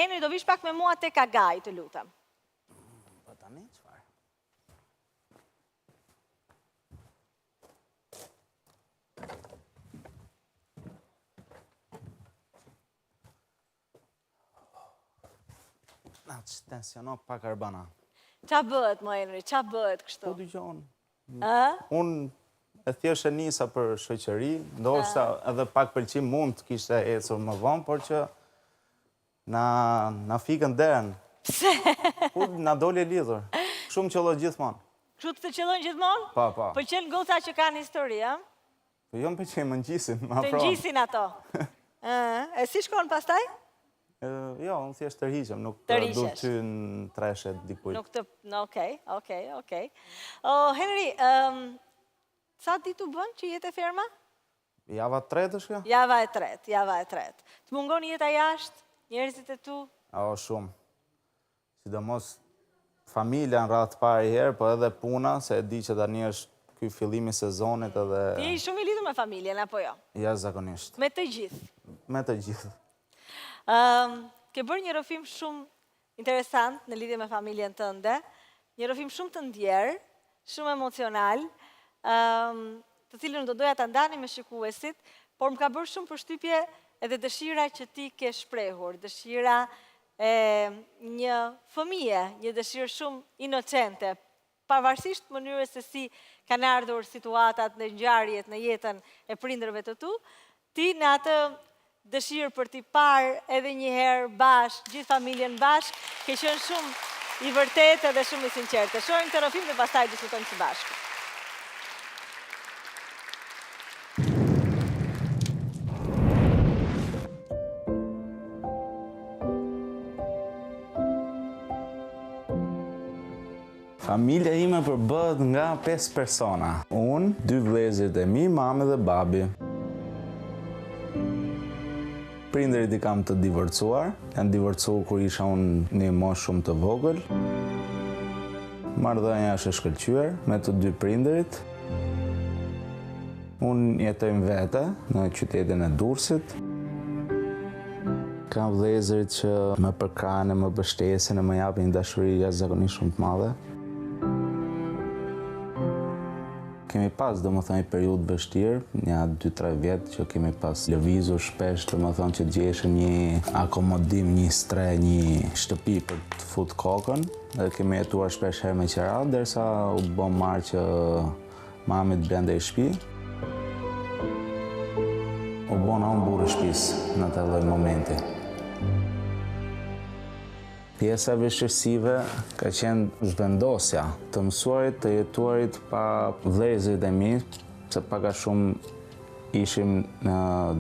Henry, do vish pak me mua te Kagaj, të lutem. Po tani çfarë? Na, që tensiono pak Arbana. Qa bëhet, mo Henry, qa bëhet kështu? Po dëgjon. Unë e thjesht e nisa për shoqëri, ndoshta edhe pak pëlqim mund të kishte ecur më vonë, por që na fikën derën. Pse? Po na doli lidhur. Shumë qëllo gjithmonë. Kështu të qëllojnë gjithmonë? Pa. Pëlqen goca që kanë histori, a? Po jo më pëlqen më ngjisin, më Të afro. ngjisin ato. E si shkon pastaj? Jo, unë thjesht tërhiqem, nuk Të du rrishesh. ty në treshet dikujt. Nuk të... Okej. Henry, sa ditë u bën që jetë e ferma? Java 3 është kjo? Java e tretë. Të mungon jeta jashtë, njerëzit e tu? Shumë. Sidomos familja në radhë parë herë, po edhe puna, se e di që tani është ky fillimi sezonit edhe... Ti je shumë i lidhur me familjen, apo jo? Jashtëzakonisht. Me të gjithë. Me të gjithë. Ke bërë një rrëfim shumë interesant në lidhje me familjen tënde, një rrëfim shumë të ndjerë, shumë emocional, të cilën do doja ta ndani me shikuesit, por më ka bërë shumë përshtypje edhe dëshira që ti ke shprehur, dëshira e një fëmije, një dëshirë shumë inocente, pavarësisht mënyrës se si kanë ardhur situatat në ngjarjet në jetën e prindërve të tu, ti në atë dëshirë për t'i parë edhe një herë bashkë, gjithë familjen bashkë, ke qenë shumë i vërtetë dhe shumë i sinqertë. Shohim të rrëfim dhe pastaj diskutojmë së bashku. Familja ime përbëhet nga 5 persona. Unë, 2 vëllezërit e mi, mame dhe babi. Prindërit i kam të divorcuar. Janë divorcuar kur isha unë një moshë shumë të vogël. Marrëdhënia është e shkëlqyer me të 2 prindërit. Unë jetojmë vete në qytetin e Durrësit. Kam vëllezërit që më përkrahen, më mbështesin e më japin një dashuri jashtëzakonisht shumë të madhe. Kemi pas, domethënë, një periudhë vështirë, një 2-3 vjet që kemi pas lëvizur shpesh, domethënë që gjeshëm një akomodim, një stre, një shtëpi për të fut kokën. Dhe kemi jetuar shpesh herë me qera, derisa u bë marrë që mami të blende i shtëpi. U bona unë burri i shtëpisë në atë lloj momenti. Pjesa e vështirësive ka qenë zhvendosja të mësuarit, të jetuarit pa vëllezërit e mi, se pak a shumë ishim në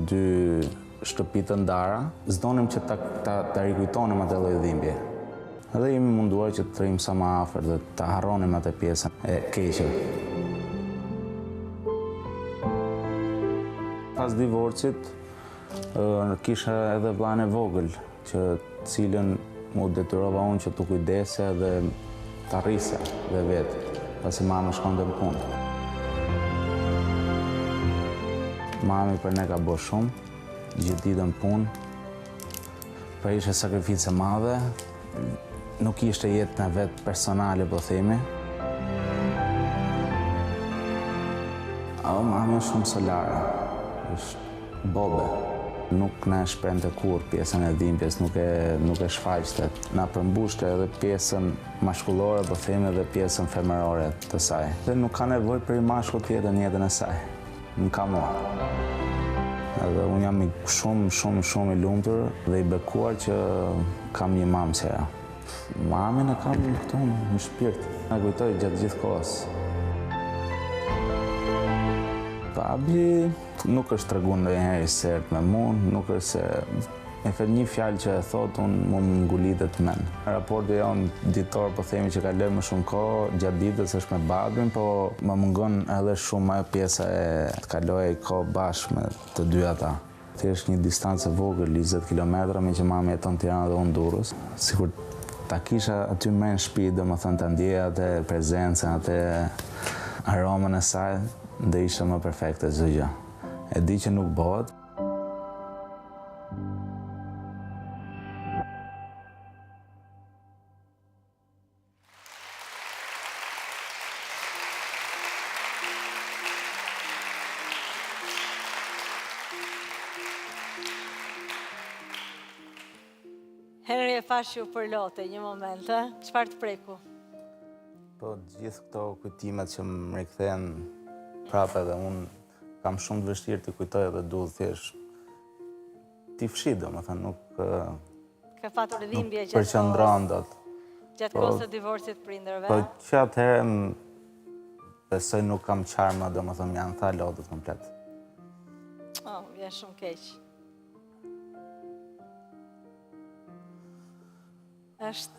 2 shtëpi të ndara, s'donim që ta rikujtonim atë lloj dhimbje. Edhe jemi munduar që të rrim sa më afër dhe ta harronim atë pjesën e keqe. Pas divorcit, kisha edhe vllain e vogël, që cilën mu detyrova unë që të kujdese dhe të arrise dhe vetë, pasi mama shkonte në punë. Mami për ne ka bërë shumë, gjithë ditën punë, për ishte sakrificë e madhe, nuk ishte jetë në vetë personale, po themi. Mami është shumë solare, është bobe. Nuk na shprente kur pjesën e dhimbjes, nuk e shfaqte. Na përmbushte edhe pjesën mashkullore, po themi, dhe pjesën femërore të saj. Dhe nuk ka nevojë për i mashkull të jetë në jetën e saj. Nuk ka mua. Edhe unë jam shumë i lumtur dhe i bekuar që kam një mamë si ajo. Mamin e kam këtu në shpirt. Na kujtoj gjatë gjithë kohës. Babi nuk është treguar ndonjëherë i sert me mua, nuk është se e një fjalë që e thot, unë më ngulitet men. Raporti jonë ditor, po themi që kaloj më shumë kohë gjatë ditës është me babin, po më mungon edhe shumë ajo pjesa e të kaloj kohë bashkë me të dy ata. Thjesht një distancë e vogël, 20 kilometra, me që mami jeton në Tiranë dhe unë Durrës. Sikur ta kisha aty më në shtëpi, domethënë ta ndjej atë prezencën, atë aromën e saj, dhe ishte më perfekte çdo gjë. E di që nuk bëhet. Henry e fash ju përlote një moment, çfarë të preku? Po, gjithë këto kujtimet që më rikthehen prapë edhe unë kam shumë të vështirë t'i kujtoj edhe du thjesht t'i fshi, domethënë, nuk Ka patur dhimbje përqendron dot. gjatë kohës së divorcit prindërve? Po që atëherë besoj nuk kam qarë më, domethënë më janë tha lodhët komplet. Oh, vjen shumë keq. Është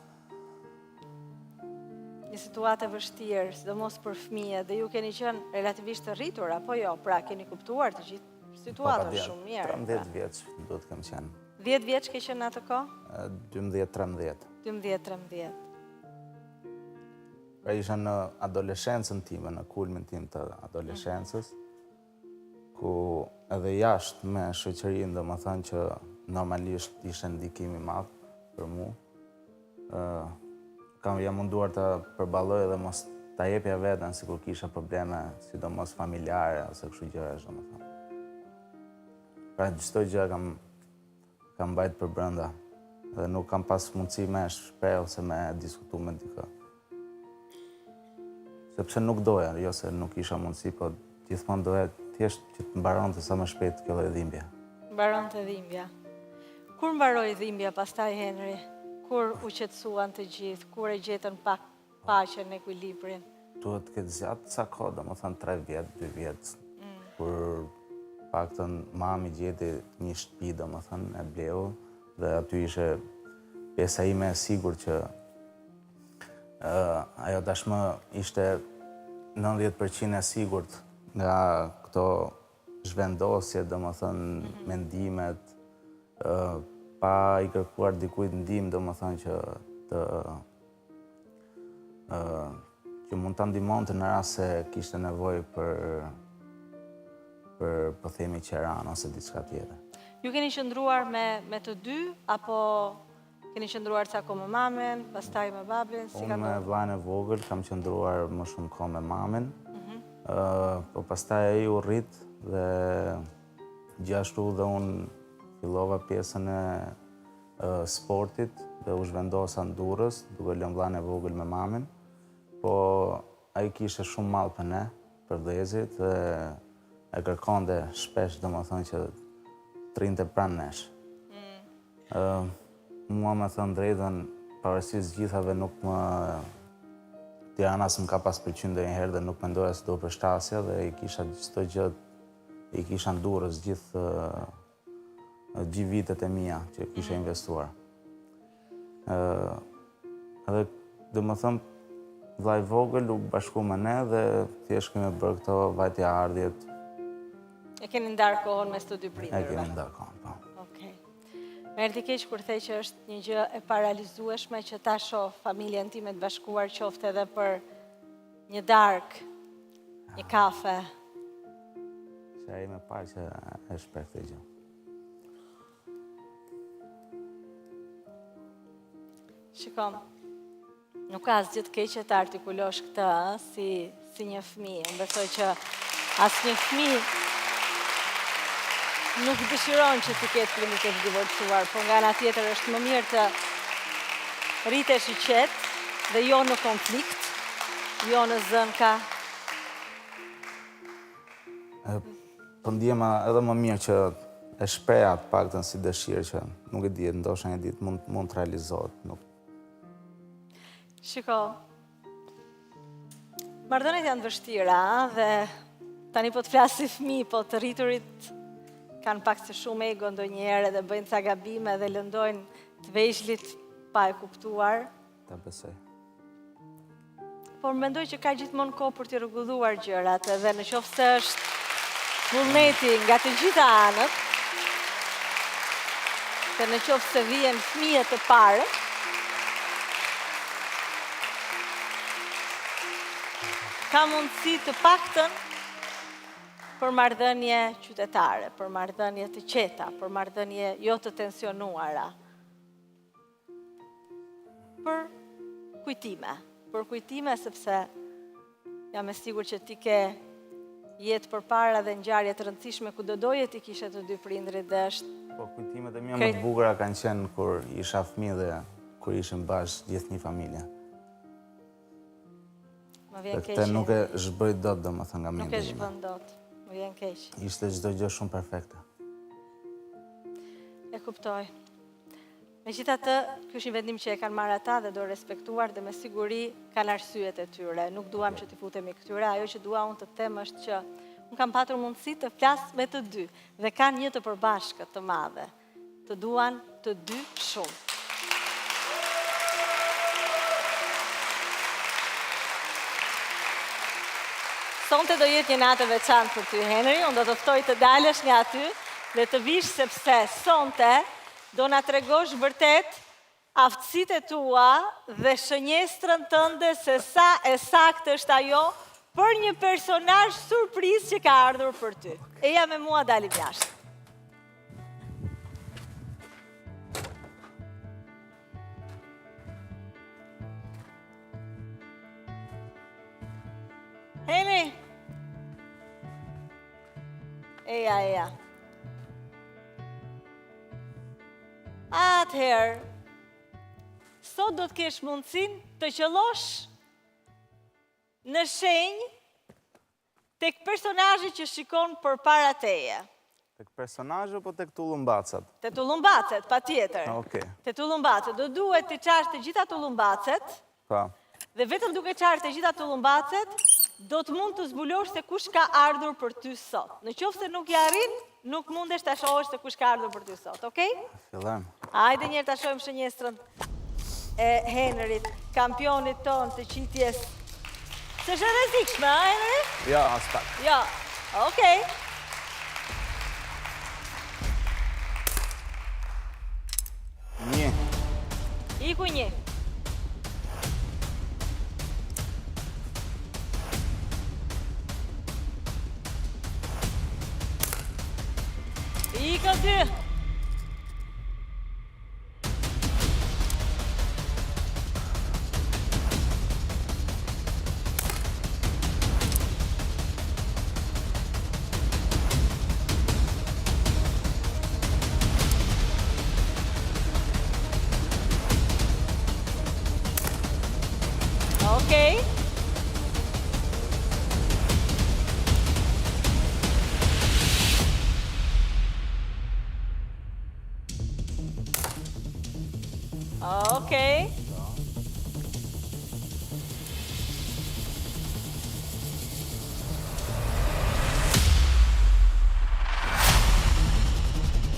një situatë e vështirë, sidomos për fëmijët, dhe ju keni qenë relativisht të rritur, apo jo? Pra, keni kuptuar të gjithë situatën shumë mirë. 13 vjeç do të kem qenë. 10 vjeç ke qenë në atë kohë? 12-13. 12-13. Pra isha në adoleshencën time, në kulmin tim të adoleshencës, ku edhe jashtë me shoqërinë, domethënë që normalisht ishte ndikimi i madh për mua. Jam munduar të përballoj dhe mos ta jepja veten sikur kisha probleme, sidomos familjare ose kështu gjëra, domethënë. Pra çdo gjë kam mbajt për brenda dhe nuk kam pas mundësi me shpreh ose me diskutu me dikë. Sepse nuk doja, jo se nuk isha mundësi, po gjithmonë doja thjesht që të mbaronte sa më shpejt kjo lloj dhimbje. Mbaronte dhimbja. Kur mbaroi dhimbja pastaj, Henry? Kur u qetësuan të gjithë? Kur e gjetën pak paqen, ekuilibrin? Duhet të ketë zjatë sa kohë, domethënë 3 vjet, 2 vjet. Kur paktën mami gjeti një shtëpi, domethënë e bleu, dhe aty ishte pjesa ime e sigurt që ajo tashmë ishte 90% e sigurt nga këto zhvendosje, domethënë mendimet, pa i kërkuar dikujt ndihmë, domethënë që mund ta ndihmonte në rast se kishte nevojë për po themi qeran ose diçka tjetër. Ju keni qëndruar me të dy, apo keni qëndruar ca kohë me mamin, pastaj me babin? Unë me vllajën e vogël kam qëndruar më shumë kohë me mamin, po pastaj ai u rrit dhe gjithashtu dhe unë fillova pjesën e sportit dhe u zhvendosa në Durrës, duke lënë vllajën e vogël me mamin, po ai kishte shumë mall për ne, për vëllezërit, dhe e kërkonte shpesh, domethënë që trinte pranë nesh. Mua me thënë drejtën, pavarësisht gjithave nuk më Tirana s'm ka pas pëlqyer ndonjëherë dhe nuk mendoja se do përshtasja dhe i kisha çdo gjë, i kisha në Durrës gjithë vitet e mia që kisha investuar. Edhe domethënë vllai i vogël u bashku me ne dhe thjesht kemi bërë këto vajtja ardhjet. E keni ndarë kohën mes të dy prindërve? E kemi ndarë kohën, po. Okej. Më erdhi keq kur the që është një gjë e paralizueshme që ta shoh familjen time të bashkuar, qoftë edhe për një darkë, një kafe. Që ai më parë që e shpreh këtë gjë. Shikom, nuk ka asgjë të keqe të artikulosh këtë si një fëmijë. Unë besoj që asnjë fëmijë nuk dëshiron që të ketë prindër të divorcuar, por nga ana tjetër është më mirë të rritesh i qetë dhe jo në konflikt, jo në zënka. Po ndjema edhe më mirë që e shpreha të paktën si dëshirë që nuk e di, ndoshta një ditë mund të realizohet. Shiko, marrëdhëniet janë të vështira dhe tani po të flas si fëmijë, po të rriturit kanë pak se shumë ego ndonjëherë dhe bëjnë ca gabime dhe lëndojnë të vegjëlit pa e kuptuar. Ta besoj. Por mendoj që ka gjithmonë kohë për të rregulluar gjërat, edhe në qoftë se është vullneti nga të gjitha anët, se në qoftë se vjen fëmijët të parë, ka mundësi të paktën për marrëdhënie qytetare, për marrëdhënie të qeta, për marrëdhënie jo të tensionuara. Për kujtime sepse jam e sigurt që ti ke jetë përpara dhe ngjarje të rëndësishme ku do doje ti kishe të dy prindrit dhe është Po, kujtimet e mia më të bukura kanë qenë kur isha fëmijë dhe kur ishim bashkë gjithë një familje. Më vjen keq. Këtë nuk e zhbëj dot, domethënë, nga Nuk mendja e ime. zhbën dot. Më vjen keq. Ishte çdo gjë shumë perfekte. E kuptoj. Megjithatë, ky është një vendim që e kanë marrë ata dhe do respektuar dhe me siguri kanë arsyet e tyre. Nuk duam që t'i futemi këtyre. Ajo që dua unë të them është që unë kam patur mundësi të flas me të dy dhe kanë një të përbashkët të madhe. Të duan të dy shumë. Sonte do jetë një natë e veçantë për ty, Henry. Unë do të ftoj të dalësh nga aty dhe të vish sepse sonte do na tregosh vërtet aftësitë e tua dhe shënjestrën tënde se sa e saktë është ajo për një personazh surprizë që ka ardhur për ty. Eja me mua, dalim jashtë. Henry. Eja. Atëherë, sot do të kesh mundësin të qëllosh në shenjë tek personazhi që shikon përpara teje. Tek personazhi apo tek tullumbacet? Te tullumbacet, patjetër. Okej. Te tullumbacet. Do duhet të qash të gjitha tullumbacet. Po. Dhe vetëm duke qarë të gjitha tullumbacet, do të mund të zbulosh se kush ka ardhur për ty sot. Në qoftë se nuk i arrin, nuk mundesh ta shohësh se kush ka ardhur për ty sot, okay? Fillojmë. Hajde njerë ta shohim shënjestrën e Henrit, kampionit ton të qitjes. S'është e rrezikshme, a Henry? Jo, as pak. Jo. Okej. Një. Iku një. Ika dy. Okej. Okej.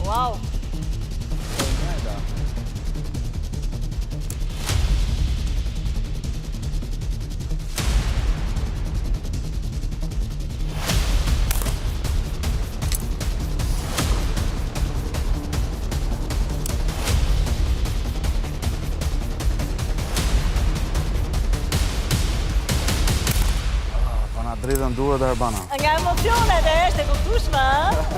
Wow. Dritën duhet Arbana. Nga emocionet është e kuptueshme,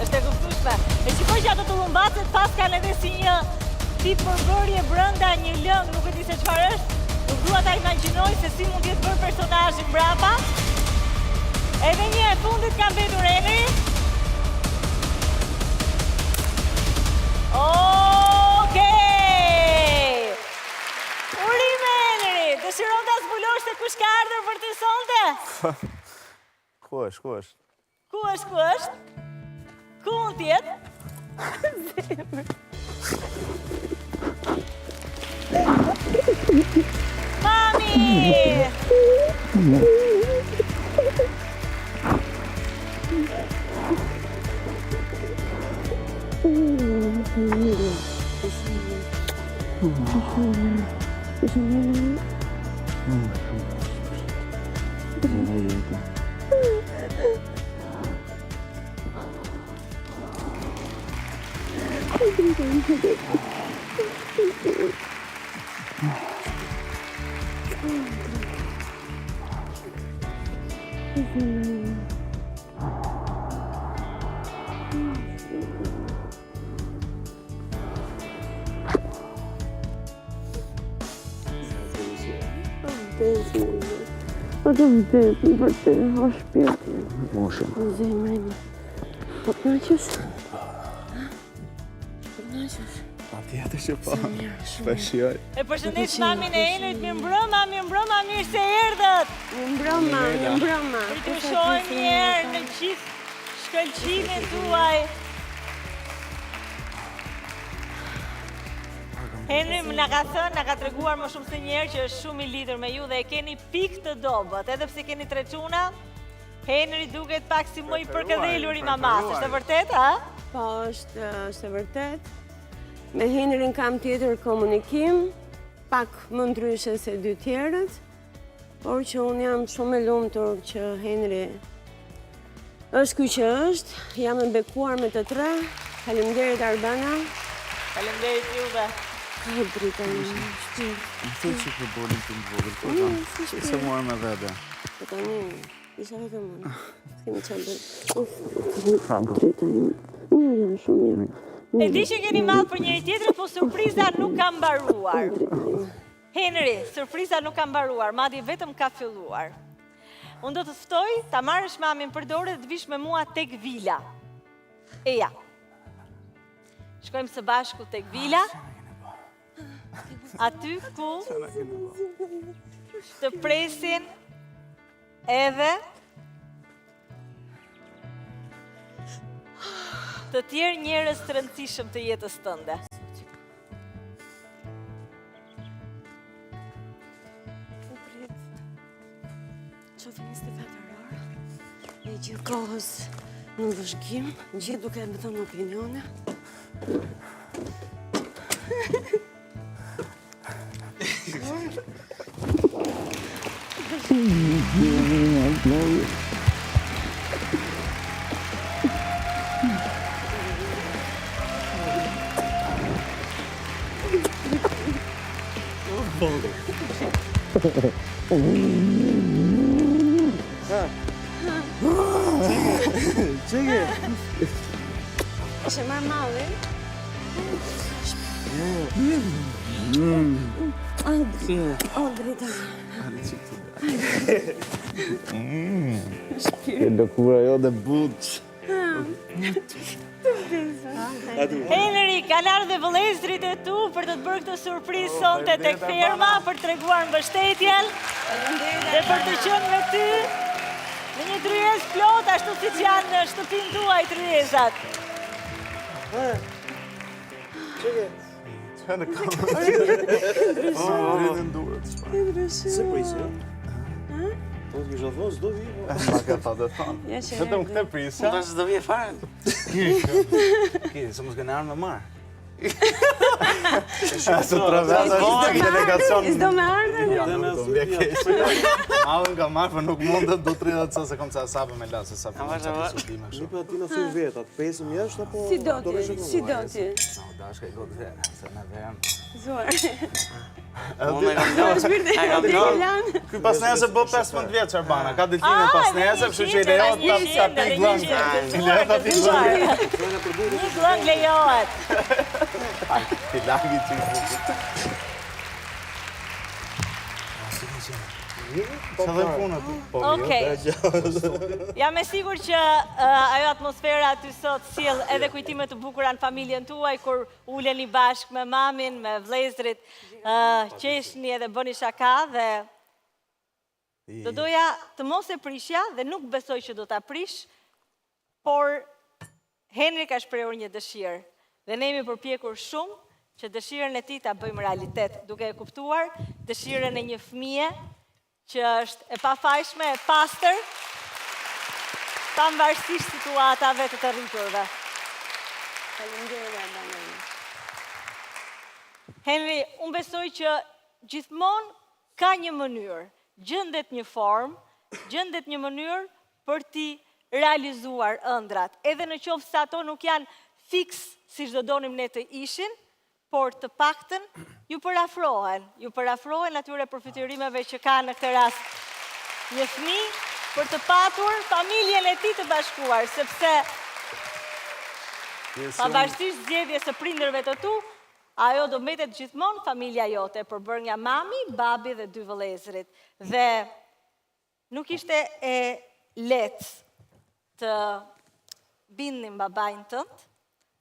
është e kuptueshme. E shikoj që ato tullumbacet pas kanë edhe si një tip përbërje brenda një lëng, nuk e di se çfarë është. Nuk dua ta imagjinoj se si mund të jetë bërë personazhi mbrapa. Edhe një e fundit ka mbetur Henry. Okej! Urime Henry, dëshiron ta zbulosh se kush ka ardhur për ty sonte? Ku është? Ku është? Ku mund tjetë? Mami! O të vdesin për të o shpirtin. Moshë. O zemrën. Po të nëqës? Patjetër që po. Shpeshjoj. E përshëndes mamin e Henrit, mirë mbrëma, mirë se erdhët. Mirë mbrëma. Për të shohim një herë në gjithë shkëlqimin tuaj. Henry më na ka treguar më shumë se një herë që është shumë i lidhur me ju dhe e keni pikë të dobët, edhe pse keni 3 çuna. Henry duket pak si më i përkëdhelur i mamas, është e vërtet, a? Po, është e vërtet. Me Henrin kam tjetër komunikim, pak më ndryshe se 2 tjerët, por që unë jam shumë e lumtur që Henry është ky që është, jam e bekuar me të 3. Faleminderit Arbana. Faleminderit juve. Ka drita në shpirt. Më thë që ke bolin të më vogël, po tam. Se morë me vete. Po tani, isha vetëm unë. Kemi qenë bërë. Ka drita një. Mirë, janë shumë mirë. E di që keni madhë për njëri tjetër, po surpriza nuk ka mbaruar. Henry, surpriza nuk ka mbaruar, madje vetëm ka filluar. Unë do të ftoj, ta marrësh mamin për dorë dhe të vish me mua tek vila. E ja. Shkojmë së bashku tek vila. Aty ku të presin edhe të tjerë njerëz të rëndësishëm të jetës tënde. Qoftë 24 orë, e gjithë kohës në vëzhgim, gjithë duke më thënë opinione. Çeke. Ishe marrë malli? O, drita. Ke lëkura jo dhe butës. Henry, kanë ardhur dhe vëllezërit e tu për të të bërë këtë surprizë sonte tek ferma, për të treguar mbështetjen dhe për të qenë me ty në një tryezë plot, ashtu siç janë në shtëpinë tuaj tryezat. Çeke. Në kamë. Rritën durët. Se prisë, jo? Po të kisha thonë, s'do vi. Ma ka ta dhe thonë. Vetëm këte prisja. Unë s'do vje fare. Ki, se mos kënë armë me marë. Se të rëvesa është një delegacion. S'do me ardhën? Ja, nuk do mbje kesh. Avën ka marë, për nuk mundet do 30 sa se kom ca sape me lasë, sa për një qatë sotime kështu. Një për ati në thuj vetat, pesëm jashtë apo... Si do ti? No, dashka i gotë verë, se me verë. Zuar. Unë e kam ndonë. Ky pas nese bë 15 vjetë Arbana, ka delfine pas nese, kështu që i lejot ta pi glëng. I lejot ta pi glëng. Një glëng lejohet. Ti lagi që i bukë. Që dhe punë aty? Okej. Jam e sigur që ajo atmosfera aty sot sjell edhe kujtime të bukura në familjen tuaj, kur uleni bashkë me mamin, me vëllezërit, qeshni edhe bëni shaka dhe do doja të mos e prishja dhe nuk besoj që do ta prish, por Henry ka shprehur një dëshirë dhe ne jemi përpjekur shumë që dëshirën e tij ta bëjmë realitet, duke e kuptuar dëshirën e një fëmie që është e pafajshme, e pastër, pavarësisht situatave të të rriturve. Faleminderit Arbana. Henry, unë besoj që gjithmonë ka një mënyrë, gjendet një formë, gjendet një mënyrë për t'i realizuar ëndrat. Edhe në qoftë se ato nuk janë fiks si çdo donim ne të ishin, por të paktën ju përafrohen atyre përfiturimeve që ka në këtë rast një fëmijë për të patur familjen e tij të bashkuar, sepse pavarësisht zgjedhjes së prindërve të tu, ajo do mbetet gjithmonë familja jote, përbërë nga mami, babi dhe 2 vëllezërit. Dhe nuk ishte e lehtë të bindnin babain tënd.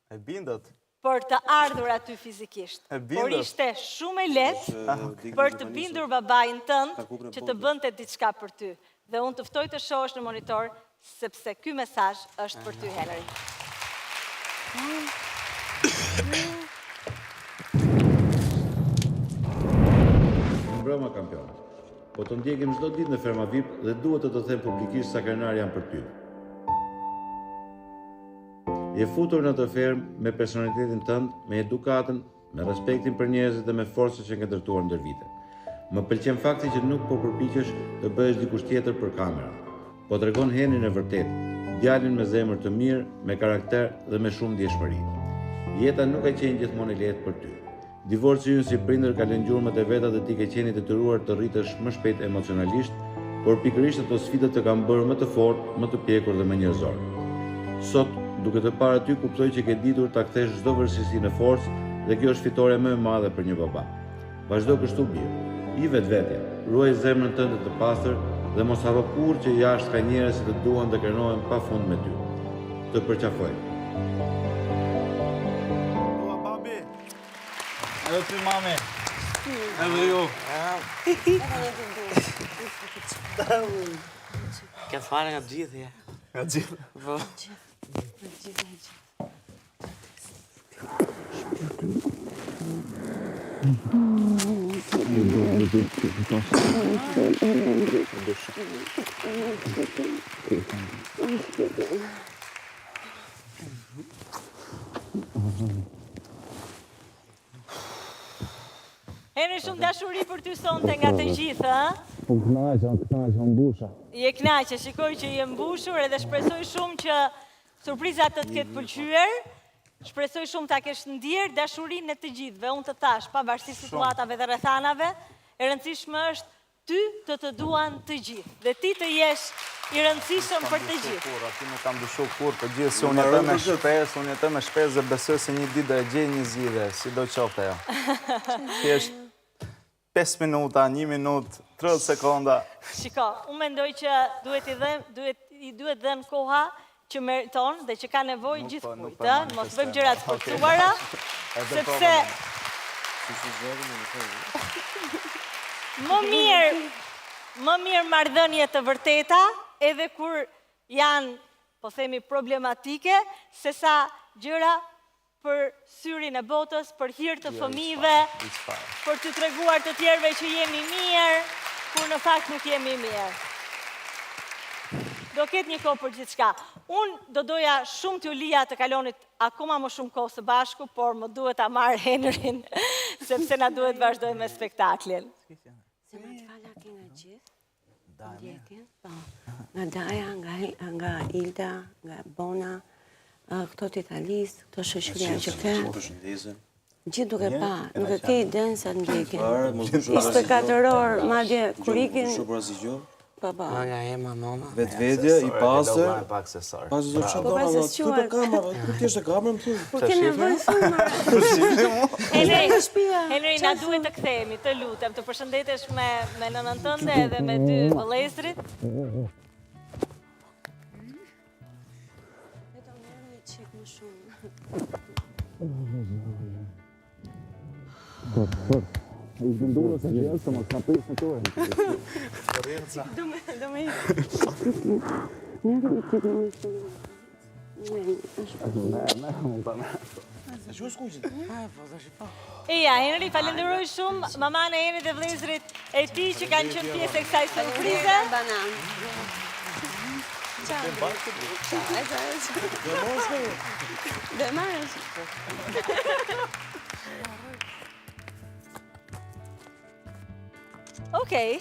E bindët? për të ardhur aty fizikisht. Por ishte shumë e lehtë për të bindur babain tënd që të bënte diçka për ty. Dhe unë të ftoj të shohësh në monitor, sepse ky mesazh është për ty, Henry. Mbrëma kampionat. Po të ndjekim çdo ditë në ferma VIP dhe duhet të them publikisht sa krenar jam për ty. Je futur në të fermë me personalitetin tënd, me edukatën, me respektin për njerëzit dhe me forcën që ke ndërtuar ndër vite. Më pëlqen fakti që nuk po përpiqesh të bëhesh dikush tjetër për kamera. Po tregon Henrin e vërtet, djalin me zemër të mirë, me karakter dhe me shumë ndjeshmëri. Jeta nuk ka qenë gjithmonë e lehtë për ty. Divorci ynë si prindër ka lënë gjurmët e veta dhe ti ke qenë i detyruar të rritesh më shpejt emocionalisht, por pikërisht ato sfida të kanë bërë më të fortë, më të pjekur dhe më njerëzor. Sot, duke të parë ty, kuptoj që ke ditur ta kthesh çdo vështirësi në forcë dhe kjo është fitore më e madhe për një baba. Vazhdo kështu birë. I vetvetja, ruaj zemrën tënde të pastër dhe mos harro kurrë që jashtë ka njerëz që të duan të krenohen pafund me ty. Të përqafoj. Babi. Edhe ty mami. Edhe ju. Ka fare nga gjithë, ja. Nga gjithë. Po. Henry, shumë dashuri për ty sonte nga të gjithë, ha? Po kënaqem, mbusha. Je knaqe, shikoj që je mbushur edhe shpresoj shumë që surprizat të ketë pëlqyer. Shpresoj shumë ta kesh ndier dashurinë e të gjithëve. Unë të thash, pavarësisht situatave dhe rrethanave, e rëndësishme është ty të duan të gjithë dhe ti të jesh i rëndësishëm për të gjithë. Aty nuk kam dyshu kur të gjithë, si unë jetoj me shpresë dhe besoj se një ditë do e gjej një zgjidhje, sido qofte ajo. Thjesht 5 minuta, 1 minutë, 30 sekonda. Shiko, unë mendoj që duhet dhënë koha që meriton dhe që ka nevojë gjithë kujtë, mos bëjmë gjërat forcuara, sepse më mirë marrëdhënie të vërteta, edhe kur janë, po themi, problematike, se sa gjëra për syrin e botës, për hir të fëmijëve, për të treguar të tjerëve që jemi mirë, kur në fakt nuk jemi mirë. Do ketë një kohë për gjithçka. Unë do doja shumë t'ju lija të kalonit akoma më shumë kohë së bashku, por më duhet ta marr Henrin, sepse na duhet vazhdoj me spektaklin. Se më të fala ke nga gjithë? Ndjekin? Po. Nga Daja, nga Ilda, nga Bona, këto të Italis, këto shoqëria që ke. Gjithë duke pa, nuk e ke idenë sa të ndjekin. 24 orë, madje kur ikin... Po. Nga ema, nona. Vetvedje, i pasër. Pasër Pasër që dona, dhe ty për kamera, kur t'jesh e kamera më thuj. Por kene vënë filma. Henry, na duhet të kthehemi, të lutem, të përshëndetesh me nënën tënde edhe me dy vëllezrit. Vetëm merrni një çik më shumë. I zgëndurë se gjithë, se mos ka prisë në tuaj. Do me merrni një çik më shumë. Eja, Henry, falenderoj shumë maman e Henry dhe vëllezrit e tij që kanë qenë pjesë e kësaj surprize. Banan. Ciao. Dhe marrësh. Okej.